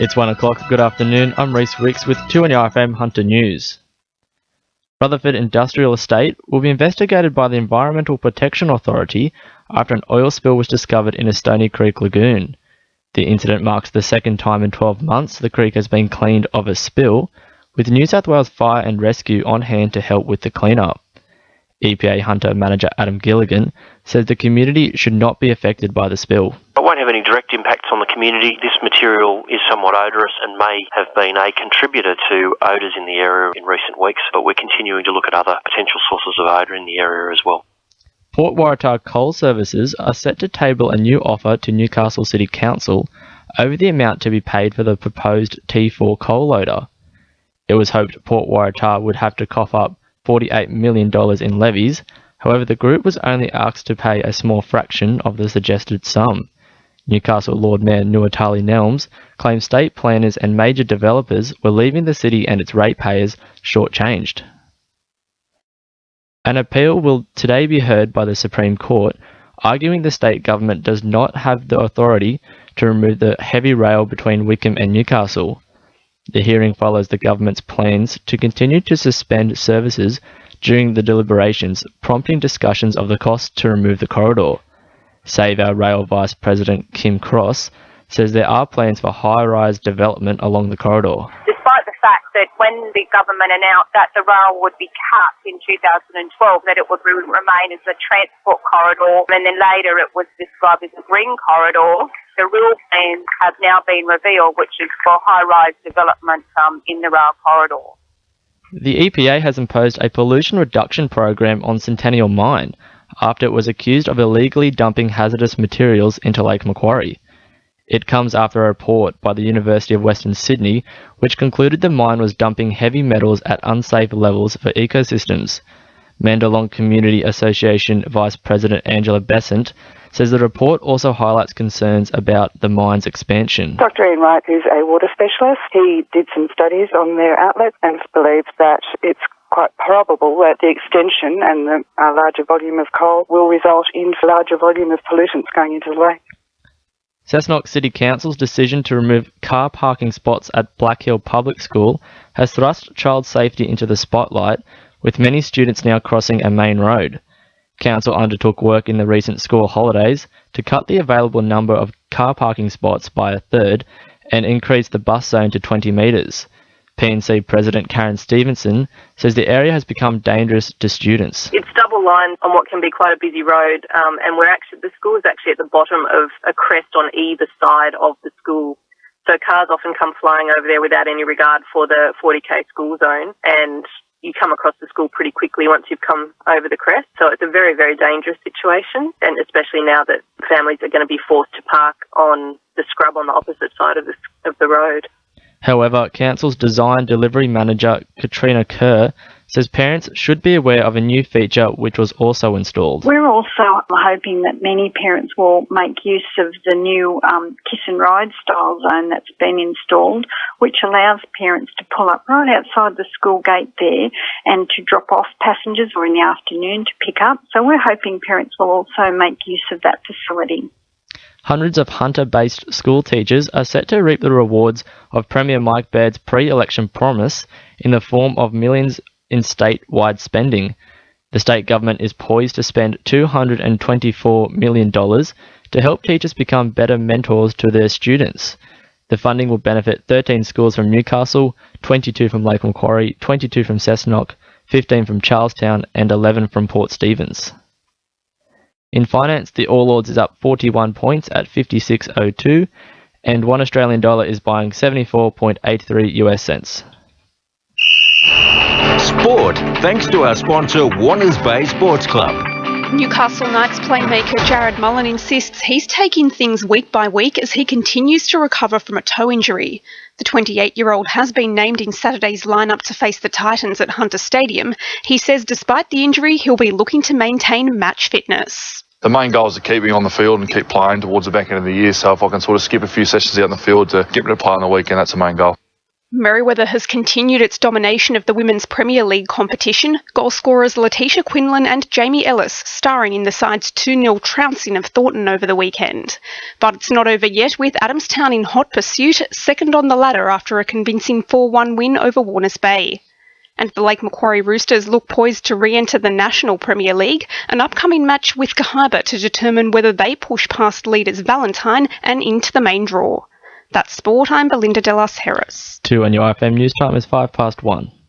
It's 1 o'clock. Good afternoon. I'm Rhys Wicks with 2NRFM Hunter News. Rutherford Industrial Estate will be investigated by the Environmental Protection Authority after an oil spill was discovered in a Stony Creek lagoon. The incident marks the second time in 12 months the creek has been cleaned of a spill, with New South Wales Fire and Rescue on hand to help with the cleanup. EPA Hunter Manager Adam Gilligan says the community should not be affected by the spill. It won't have any direct impacts on the community. This material is somewhat odorous and may have been a contributor to odours in the area in recent weeks, but we're continuing to look at other potential sources of odour in the area as well. Port Waratah Coal Services are set to table a new offer to Newcastle City Council over the amount to be paid for the proposed T4 coal loader. It was hoped Port Waratah would have to cough up $48 million in levies. However, the group was only asked to pay a small fraction of the suggested sum. Newcastle Lord Mayor Nuatali Nelms claims state planners and major developers were leaving the city and its ratepayers shortchanged. An appeal will today be heard by the Supreme Court, arguing the state government does not have the authority to remove the heavy rail between Wickham and Newcastle. The hearing follows the government's plans to continue to suspend services during the deliberations, prompting discussions of the cost to remove the corridor. Save Our Rail Vice President Kim Cross says there are plans for high-rise development along the corridor. Despite the fact that when the government announced that the rail would be cut in 2012, that it would remain as a transport corridor, and then later it was described as a green corridor, the real plans have now been revealed, which is for high-rise development in the rail corridor. The EPA has imposed a pollution reduction program on Centennial Mine after it was accused of illegally dumping hazardous materials into Lake Macquarie. It comes after a report by the University of Western Sydney which concluded the mine was dumping heavy metals at unsafe levels for ecosystems. Mandalong Community Association Vice President Angela Besant says the report also highlights concerns about the mine's expansion. Dr. Ian Wright is a water specialist. He did some studies on their outlets and believes that it's quite probable that the extension and the larger volume of coal will result in a larger volume of pollutants going into the lake. Cessnock City Council's decision to remove car parking spots at Black Hill Public School has thrust child safety into the spotlight, with many students now crossing a main road. Council undertook work in the recent school holidays to cut the available number of car parking spots by a third and increase the bus zone to 20 metres. PNC President Karen Stevenson says the area has become dangerous to students. It's double line on what can be quite a busy road, and the school is actually at the bottom of a crest on either side of the school. So cars often come flying over there without any regard for the 40k school zone, and you come across the school pretty quickly once you've come over the crest. So it's a very, very dangerous situation, and especially now that families are going to be forced to park on the scrub on the opposite side of the road. However, Council's Design Delivery Manager Katrina Kerr says parents should be aware of a new feature which was also installed. We're also hoping that many parents will make use of the new kiss and ride style zone that's been installed, which allows parents to pull up right outside the school gate there and to drop off passengers, or in the afternoon to pick up. So we're hoping parents will also make use of that facility. Hundreds of Hunter-based school teachers are set to reap the rewards of Premier Mike Baird's pre-election promise in the form of millions in statewide spending. The state government is poised to spend $224 million to help teachers become better mentors to their students. The funding will benefit 13 schools from Newcastle, 22 from Lake Macquarie, 22 from Cessnock, 15 from Charlestown and 11 from Port Stephens. In finance, the All Ords is up 41 points at 56.02, and $1 Australian is buying 74.83 US cents. Sport, thanks to our sponsor Warners Bay Sports Club. Newcastle Knights playmaker Jared Mullen insists he's taking things week by week as he continues to recover from a toe injury. The 28-year-old has been named in Saturday's lineup to face the Titans at Hunter Stadium. He says despite the injury, he'll be looking to maintain match fitness. The main goal is to keep me on the field and keep playing towards the back end of the year, so if I can sort of skip a few sessions out in the field to get me to play on the weekend, that's the main goal. Merewether has continued its domination of the Women's Premier League competition, goal scorers Letitia Quinlan and Jamie Ellis starring in the side's 2-0 trouncing of Thornton over the weekend. But it's not over yet, with Adamstown in hot pursuit, second on the ladder after a convincing 4-1 win over Warners Bay. And the Lake Macquarie Roosters look poised to re-enter the National Premier League, an upcoming match with Cahaba to determine whether they push past leaders Valentine and into the main draw. That's sport. I'm Belinda de las Heras. 2 on your FM news time is 1:05.